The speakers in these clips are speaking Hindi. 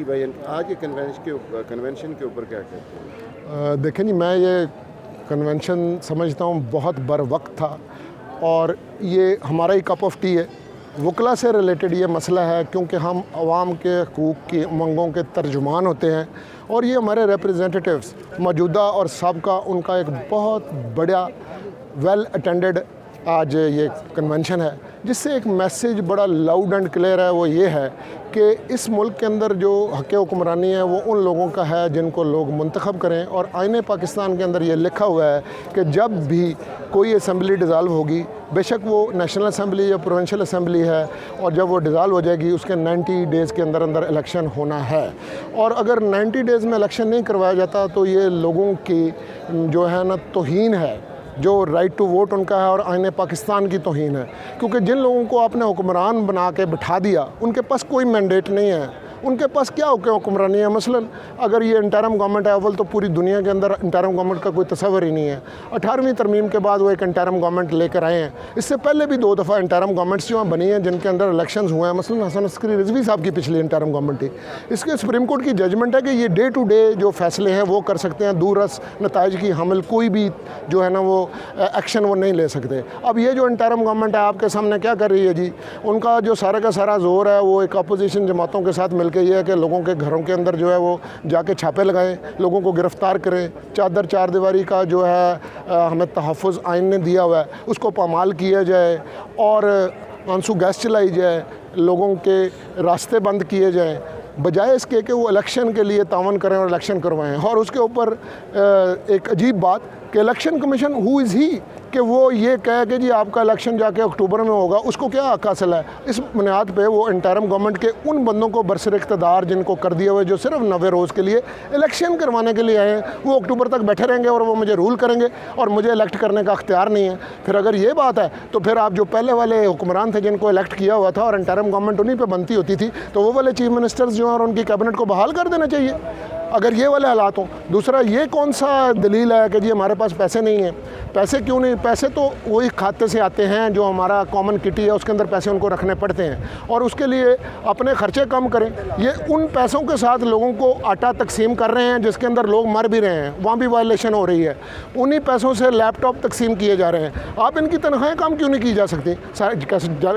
जी भाई, आज के कन्वेंशन के ऊपर क्या कहते हैं? देखें जी, मैं ये कन्वेंशन समझता हूँ बहुत बर वक्त था और ये हमारा ही कप ऑफ टी है। वकला से रिलेटेड ये मसला है क्योंकि हम आवाम के हकूक़ की उमंगों के तर्जुमान होते हैं और ये हमारे रिप्रेजेंटेटिव्स मौजूदा और साबका, उनका एक बहुत बड़ा वेल अटेंडेड आज ये कन्वेंशन है जिससे एक मैसेज बड़ा लाउड एंड क्लियर है। वो ये है कि इस मुल्क के अंदर जो हक़ हुक्मरानी है वो उन लोगों का है जिनको लोग मुंतखब करें, और आईने पाकिस्तान के अंदर ये लिखा हुआ है कि जब भी कोई असम्बली डिज़ाल्व होगी, बेशक वो नेशनल असम्बली या प्रोविंशियल असम्बली है, और जब वो डिज़ाल्व हो जाएगी उसके 90 डेज़ के अंदर अंदर इलेक्शन होना है। और अगर 90 डेज़ में इलेक्शन नहीं करवाया जाता तो ये लोगों की जो है ना तौहीन है, जो राइट टू वोट उनका है, और आईने पाकिस्तान की तौहीन है। क्योंकि जिन लोगों को आपने हुक्मरान बना के बिठा दिया उनके पास कोई मैंडेट नहीं है, उनके पास क्या हुक्मरानी है। मसलन अगर ये इंटरम गवर्नमेंट है, अव्वल तो पूरी दुनिया के अंदर इंटरम गवर्नमेंट का कोई तस्वर ही नहीं है। 18वीं तरमीम के बाद वो एक इंटरम गवर्नमेंट लेकर आए हैं। इससे पहले भी 2 दफ़ा इंटरम गवर्नमेंट्स जो हैं बनी हैं जिनके अंदर इलेक्शंस हुए हैं। मसलन हसन अस्करी रिजवी साहब की पिछली इंटरम गवर्नमेंट थी। इसके सुप्रीम कोर्ट की जजमेंट है कि ये डे टू डे जो फैसले हैं वो कर सकते हैं, दूरस नताइज की हमल कोई भी जो है ना वो एक्शन वो नहीं ले सकते। अब ये जो इंटरम गवर्नमेंट है आपके सामने क्या कर रही है जी, उनका जो सारा का सारा जोर है वो एक अपोजिशन जमातों के साथ मिलकर ये है कि लोगों के घरों के अंदर जो है वो जाके छापे लगाएं, लोगों को गिरफ़्तार करें, चादर चार दीवारी का जो है हमें तहफ़्फ़ुज़ आइन ने दिया हुआ है उसको पामाल किया जाए, और आंसू गैस चलाई जाए, लोगों के रास्ते बंद किए जाएँ, बजाय इसके कि वो इलेक्शन के लिए तावन करें और इलेक्शन करवाएं। और उसके ऊपर एक अजीब बात कि इलेक्शन कमीशन हु इज़ ही कि वो ये कहे कि जी आपका इलेक्शन जाके अक्टूबर में होगा, उसको क्या हक़ हासिल है। इस बुनियाद पे वो इंटरम गवर्नमेंट के उन बंदों को बरसर इक़्तिदार जिनको कर दिया हुआ जो सिर्फ 90 रोज़ के लिए इलेक्शन करवाने के लिए आए हैं, वो अक्टूबर तक बैठे रहेंगे और वो मुझे रूल करेंगे और मुझे इलेक्ट करने का अख्तियार नहीं है। फिर अगर ये बात है तो फिर आप जो पहले वाले हुक्मरान थे जिनको इलेक्ट किया हुआ था और इंटरम गवर्नमेंट उन्हीं पर बनती होती थी, तो वो वाले चीफ मिनिस्टर्स जो हैं और उनकी कैबिनेट को बहाल कर देना चाहिए अगर ये वाले हालात हों। दूसरा, ये कौन सा दलील है कि जी हमारे पास पैसे नहीं हैं। पैसे क्यों नहीं? पैसे तो वही खाते से आते हैं जो हमारा कॉमन किटी है, उसके अंदर पैसे उनको रखने पड़ते हैं और उसके लिए अपने खर्चे कम करें। ये उन पैसों के साथ लोगों को आटा तकसीम कर रहे हैं जिसके अंदर लोग मर भी रहे हैं, वहाँ भी वायलेशन हो रही है। उन्हीं पैसों से लैपटॉप तकसीम किए जा रहे हैं। आप इनकी तनख्वाहें कम क्यों नहीं की जा सकती?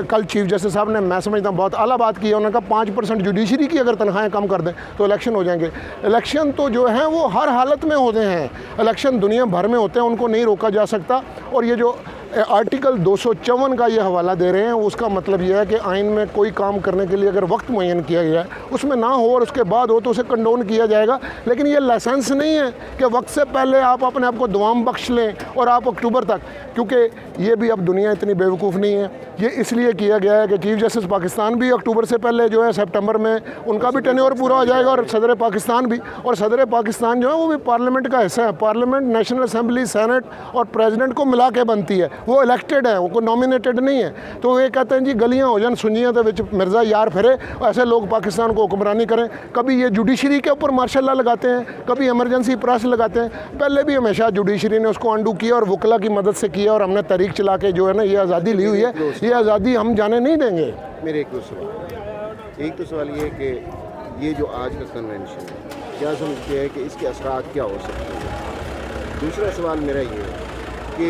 कल चीफ जस्टिस साहब ने, मैं समझता हूँ, बहुत आला बात की है। उन्होंने कहा 5% जुडिशरी की अगर तनख्वाहें कम कर दें तो इलेक्शन हो जाएंगे। इलेक्शन तो जो हैं वो हर हालत में होते हैं, इलेक्शन दुनिया भर में होते हैं, उनको नहीं रोका जा सकता। और ये जो आर्टिकल 254 का ये हवाला दे रहे हैं उसका मतलब यह है कि आइन में कोई काम करने के लिए अगर वक्त मुअय्यन किया गया है उसमें ना हो और उसके बाद हो तो उसे कंडोन किया जाएगा। लेकिन ये लाइसेंस नहीं है कि वक्त से पहले आप अपने आप को दुआम बख्श लें और आप अक्टूबर तक, क्योंकि ये भी अब दुनिया इतनी बेवकूफ़ नहीं है। ये इसलिए किया गया है कि चीफ जस्टिस पाकिस्तान भी अक्टूबर से पहले जो है सितंबर में उनका भी टेन्योर पूरा हो जाएगा और सदर पाकिस्तान भी, और सदर पाकिस्तान जो है वो भी पार्लियामेंट का हिस्सा है। पार्लियामेंट, नेशनल असम्बली, सेनेट और प्रेसिडेंट को मिला के बनती है, वो इलेक्टेड है, वो कोई नॉमिनेटेड नहीं है। तो ये कहते हैं जी गलियां हो जान सुनियां तो विच मिर्ज़ा यार फिरे, ऐसे लोग पाकिस्तान को हुक्मरानी करें। कभी ये जुडिशरी के ऊपर मार्शल लॉ लगाते हैं, कभी इमरजेंसी प्रेस लगाते हैं। पहले भी हमेशा जुडिशरी ने उसको अंडू किया और वकला की मदद से किया और हमने तरीक चला के जो है ना ये आज़ादी ली हुई है, ये आज़ादी हम जाने नहीं देंगे। मेरे एक तो सवाल ये है कि ये जो आज का कन्वेंशन है क्या समझते हैं कि इसके असरात क्या हो सकते हैं? दूसरा सवाल मेरा ये है कि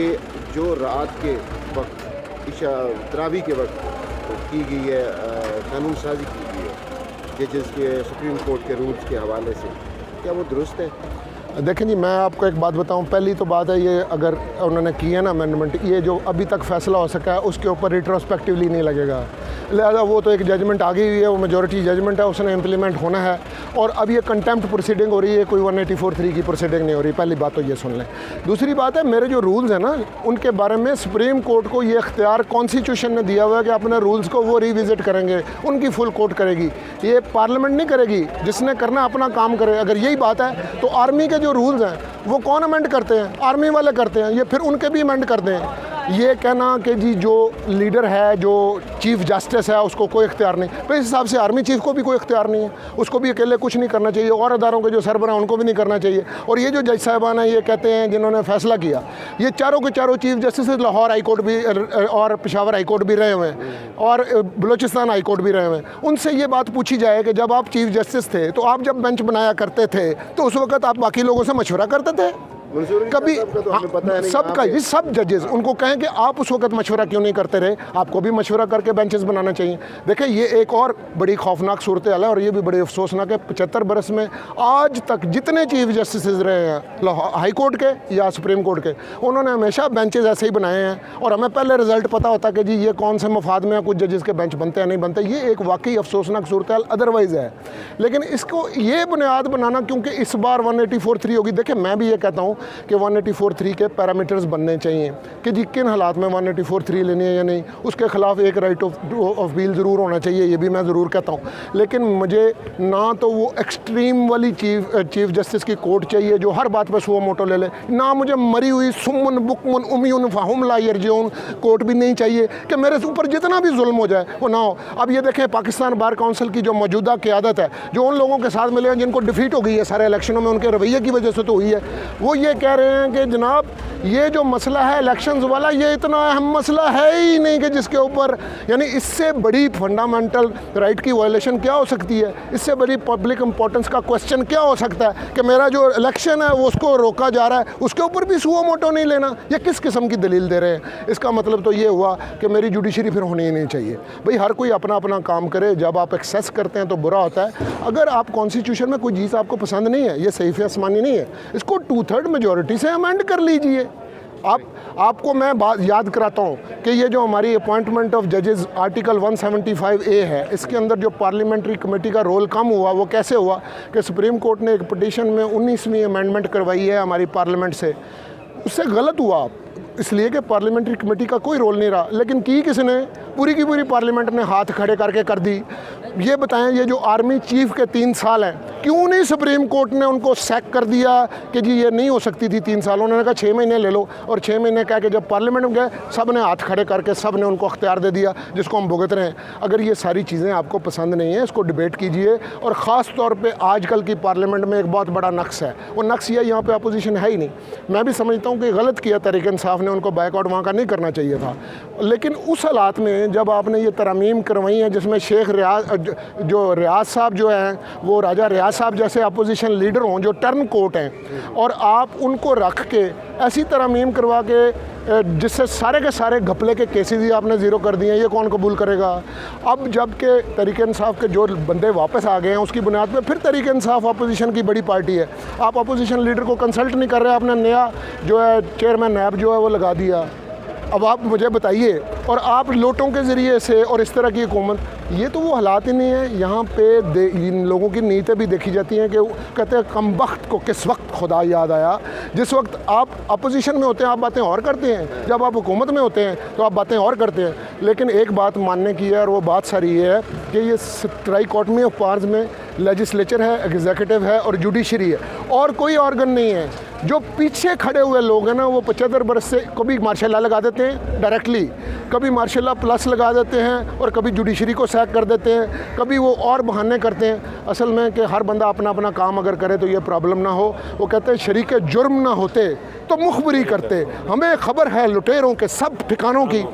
जो रात के वक्त इशा तरावी के वक्त की गई है कानून साजी की गई है जजेस के सुप्रीम कोर्ट के रूल्स के हवाले से, क्या वो दुरुस्त है? देखें जी, मैं आपको एक बात बताऊं। पहली तो बात है ये अगर उन्होंने की है ना अमेंडमेंट, ये जो अभी तक फैसला हो सका है उसके ऊपर रिट्रोस्पेक्टिवली नहीं लगेगा, लिहाजा वो तो एक जजमेंट आ गई हुई है, वो मेजॉरिटी जजमेंट है, उसने इम्प्लीमेंट होना है। और अब ये कंटेम्प्ट प्रोसीडिंग हो रही है, कोई 184(3) की प्रोसीडिंग नहीं हो रही। पहली बात तो ये सुन लें। दूसरी बात है, मेरे जो रूल्स हैं ना उनके बारे में सुप्रीम कोर्ट को ये इख्तियार कॉन्स्टिट्यूशन ने दिया हुआ है कि अपने रूल्स को वो रिविजिट करेंगे, उनकी फुल कोर्ट करेगी, ये पार्लियामेंट नहीं करेगी। जिसने करना अपना काम करे। अगर यही बात है तो आर्मी के जो रूल्स हैं वो कौन अमेंड करते हैं? आर्मी वाले करते हैं। ये फिर उनके भी अमेंड करते हैं। ये कहना कि जी जो लीडर है, जो चीफ जस्टिस है, उसको कोई इख्तियार नहीं, तो इस हिसाब से आर्मी चीफ को भी कोई इख्तियार नहीं है, उसको भी अकेले कुछ नहीं करना चाहिए, और अदारों के जो सरबराह उनको भी नहीं करना चाहिए। और ये जो जज साहबान हैं, ये कहते हैं जिन्होंने फैसला किया, ये चारों के चारों chief justice Lahore high court भी और पेशावर हाई कोर्ट भी रहे हुए हैं और बलूचिस्तान हाई कोर्ट भी रहे हुए हैं। उनसे ये बात पूछी जाए कि जब आप चीफ जस्टिस थे तो आप जब बेंच बनाया करते थे तो उस वक्त आप बाकी लोगों से मशवरा करते थे? कभी सबका ये सब जजेस उनको कहें कि आप उस वक्त मशवरा क्यों नहीं करते रहे? आपको भी मशवरा करके बेंचेस बनाना चाहिए। देखिए ये एक और बड़ी खौफनाक सूरत हाल है और ये भी बड़ी अफसोसनाक है। 75 बरस में आज तक जितने चीफ जस्टिस रहे हैं हाई कोर्ट के या सुप्रीम कोर्ट के, उन्होंने हमेशा बेंचेस ऐसे ही बनाए हैं और हमें पहले रिजल्ट पता होता कि जी ये कौन से मफाद में कुछ जजेस के बेंच बनते हैं नहीं बनते। ये एक वाकई अफसोसनाक सूरत हाल अदरवाइज़ है, लेकिन इसको ये बुनियाद बनाना क्योंकि इस बार 184(3 होगी। देखिए मैं भी ये कहता हूँ कि 184(3 के पैरामीटर्स बनने चाहिए कि जी किन हालात में 184(3 लेनी है या नहीं, उसके खिलाफ एक राइट ऑफ अपील ज़रूर होना चाहिए, ये भी मैं ज़रूर कहता हूँ। लेकिन मुझे ना तो वो एक्सट्रीम वाली चीफ जस्टिस की कोर्ट चाहिए जो हर बात पर सुओ मोटो ले ले, ना मुझे मरी हुई सुमन बुकमन उमियुन फाहुम ला यरजून कोर्ट भी नहीं चाहिए कि मेरे ऊपर जितना भी जुल्म हो जाए वो ना हो। अब ये देखें पाकिस्तान बार काउंसिल की जो मौजूदा क़यादत है, जो उन लोगों के साथ मिले हैं जिनको डिफीट हो गई है सारे इलेक्शनों में, उनके रवैये की वजह से तो हुई है, वो ये कह रहे हैं कि जनाब ये जो मसला है इलेक्शंस वाला, ये इतना अहम मसला है ही नहीं कि जिसके ऊपर, यानी इससे बड़ी फंडामेंटल राइट की वायलेशन क्या हो सकती है, इससे बड़ी पब्लिक इंपॉर्टेंस का क्वेश्चन क्या हो सकता है कि मेरा जो इलेक्शन है वो उसको रोका जा रहा है, उसके ऊपर भी सुओ मोटो नहीं लेना। ये किस किस्म की दलील दे रहे हैं? इसका मतलब तो ये हुआ कि मेरी जुडिशरी फिर होनी ही नहीं चाहिए। भाई हर कोई अपना अपना काम करे, जब आप एक्सेस करते हैं तो बुरा होता है। अगर आप कॉन्स्टिट्यूशन में कोई चीज़ आपको पसंद नहीं है, ये सही आसमानी नहीं है, इसको 2/3 मेजॉरिटी से अमेंड कर लीजिए। आपको मैं बात याद कराता हूँ कि ये जो हमारी अपॉइंटमेंट ऑफ जजेस आर्टिकल 175A है, इसके अंदर जो पार्लियामेंट्री कमेटी का रोल कम हुआ, वो कैसे हुआ कि सुप्रीम कोर्ट ने एक पिटीशन में 19वीं अमेंडमेंट करवाई है हमारी पार्लियामेंट से। उससे गलत हुआ इसलिए कि पार्लियामेंट्री कमेटी का कोई रोल नहीं रहा, लेकिन की किसने? पूरी की पूरी पार्लियामेंट ने हाथ खड़े करके कर दी। ये बताएं, ये जो आर्मी चीफ के 3 साल हैं, क्यों नहीं सुप्रीम कोर्ट ने उनको सैक कर दिया कि जी ये नहीं हो सकती थी 3 साल? उन्होंने कहा 6 महीने ले लो, और 6 महीने कह के जब पार्लियामेंट में गए सब ने हाथ खड़े करके सब ने उनको अख्तियार दे दिया जिसको हम भुगत रहे हैं। अगर ये सारी चीज़ें आपको पसंद नहीं है, इसको डिबेट कीजिए। और ख़ास तौर पर आजकल की पार्लियामेंट में एक बहुत बड़ा नक्स है, वो नक्स ये यहाँ पर अपोजिशन है ही नहीं। मैं भी समझता हूँ कि गलत किया तहरीक इंसाफ ने, उनको बाइकआउट वहाँ का नहीं करना चाहिए था। लेकिन उस हालात में जब आपने ये तरमीम करवाई हैं जिसमें शेख रियाज साहब जो हैं, वो राजा रियाज साहब जैसे अपोजिशन लीडर हों जो टर्न कोर्ट हैं, और आप उनको रख के ऐसी तरमीम करवा के जिससे सारे के सारे घपले के केसेस ही आपने ज़ीरो कर दिए हैं, ये कौन कबूल करेगा? अब जब के तहरीक इंसाफ के जो बंदे वापस आ गए हैं उसकी बुनियाद पे फिर तहरीक इंसाफ अपोजिशन की बड़ी पार्टी है। आप अपोजिशन लीडर को कंसल्ट नहीं कर रहे, आपने नया जो है चेयरमैन नैब जो है वो लगा दिया। अब आप मुझे बताइए, और आप लोटों के ज़रिए से और इस तरह की हुकूमत, ये तो वो हालात ही नहीं है। यहाँ पे इन लोगों की नीयतें भी देखी जाती हैं कि कहते हैं कम वक्त को किस वक्त खुदा याद आया। जिस वक्त आप अपोजिशन में होते हैं आप बातें और करते हैं, जब आप हुकूमत में होते हैं तो आप बातें और करते हैं। लेकिन एक बात मानने की है और वो बात सारी ये है कि ये ट्राइकोटमी ऑफ पावर्स में लेजिस्लेचर है, एग्जीक्यूटिव है और जुडिशरी है, और कोई ऑर्गन नहीं है। जो पीछे खड़े हुए लोग हैं ना, वो 75 बरस से कभी मार्शल लॉ लगा देते हैं डायरेक्टली, कभी मार्शल लॉ प्लस लगा देते हैं, और कभी जुडिशरी को सैक कर देते हैं, कभी वो और बहाने करते हैं। असल में कि हर बंदा अपना अपना काम अगर करे तो ये प्रॉब्लम ना हो। वो कहते हैं शरीक जुर्म ना होते तो मुखबरी करते, हमें खबर है लुटेरों के सब ठिकानों की।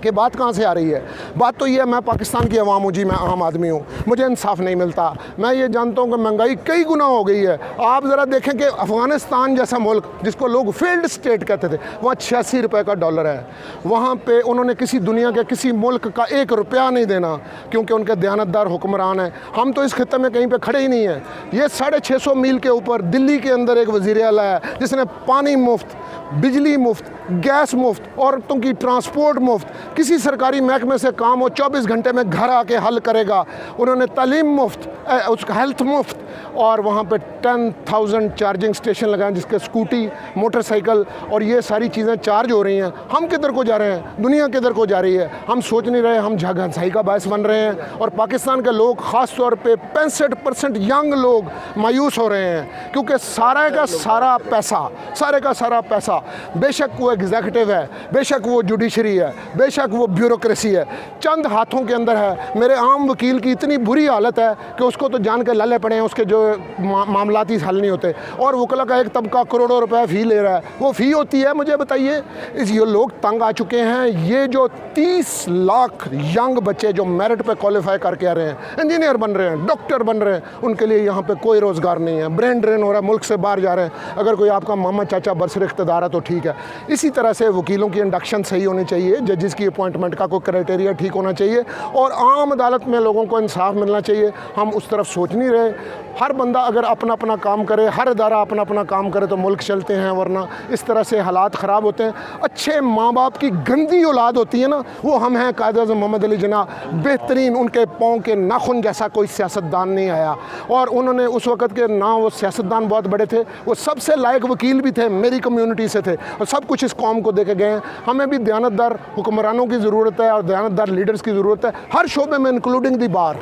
कि बात कहाँ से आ रही है? बात तो ये है, मैं पाकिस्तान की आवाम हूँ जी, मैं आम आदमी हूँ, मुझे इंसाफ नहीं मिलता। मैं ये जानता हूँ कि महंगाई कई गुना हो गई है। आप ज़रा देखें कि अफ़गानिस्तान जैसा मुल्क जिसको लोग फेल्ड स्टेट कहते थे, वहाँ 86 रुपये का डॉलर है। वहाँ पे उन्होंने किसी दुनिया के किसी मुल्क का 1 रुपया नहीं देना क्योंकि उनके दयानतदार हुक्मरान हैं। हम तो इस खित्ते में कहीं पर खड़े ही नहीं हैं। ये 650 मील के ऊपर दिल्ली के अंदर एक वज़ीर आला है जिसने पानी मुफ्त, बिजली मुफ्त, गैस मुफ्त, औरतों की ट्रांसपोर्ट मुफ्त, किसी सरकारी महकमे से काम हो 24 घंटे में घर आके हल करेगा। उन्होंने तालीम मुफ्त, हेल्थ मुफ्त, और वहाँ पे 10,000 चार्जिंग स्टेशन लगाएं जिसके स्कूटी, मोटरसाइकिल और ये सारी चीज़ें चार्ज हो रही हैं। हम किधर को जा रहे हैं? दुनिया किधर को जा रही है? हम सोच नहीं रहे, हम झगड़ाई का बायस बन रहे हैं। और पाकिस्तान के लोग ख़ास तौर पे 65% यंग लोग मायूस हो रहे हैं, क्योंकि सारे का सारा पैसा बेशक वो एग्जीक्यूटिव है, बेशक वो जुडिशरी है, बेशक वो ब्यूरोक्रेसी है, चंद हाथों के अंदर है। मेरे आम वकील की इतनी बुरी हालत है कि उसको तो जान के लल्ले पड़े हैं, उसके जो मामलाती हल नहीं होते। और वकला का एक तबका करोड़ों रुपए फ़ी ले रहा है। वो फ़ी होती है, मुझे बताइए। ये लोग तंग आ चुके हैं। ये जो 30 लाख यंग बच्चे जो मेरिट पे क्वालिफाई करके आ रहे हैं, इंजीनियर बन रहे हैं, डॉक्टर बन रहे हैं, उनके लिए यहाँ पे कोई रोज़गार नहीं है। ब्रेन ड्रेन हो रहा है, मुल्क से बाहर जा रहे हैं। अगर कोई आपका मामा चाचा बरसर इख्तिदार है तो ठीक है। इसी तरह से वकीलों की इंडक्शन सही होनी चाहिए, जजेस की अपॉइंटमेंट का कोई क्राइटेरिया ठीक होना चाहिए और आम अदालत में लोगों को इंसाफ मिलना चाहिए। हम उस तरफ सोच नहीं रहे। हर बंदा अगर अपना अपना काम करे, हर अदारा अपना अपना काम करे तो मुल्क चलते हैं, वरना इस तरह से हालात ख़राब होते हैं। अच्छे माँ बाप की गंदी औलाद होती है ना, वो हम हैं। कायद-ए-आज़म मोहम्मद अली जिन्ना बेहतरीन, उनके पाँव के नाखून जैसा कोई सियासतदान नहीं आया। और उन्होंने उस वक़्त के ना वो सियासतदान बहुत बड़े थे, वो सबसे लायक वकील भी थे, मेरी कम्यूनिटी से थे और सब कुछ इस कौम को दे के गए हैं। हमें भी दयानतदार हुक्मरानों की ज़रूरत है और दयानतदार लीडर्स की ज़रूरत है, हर शोबे में, इंक्लूडिंग दी बार।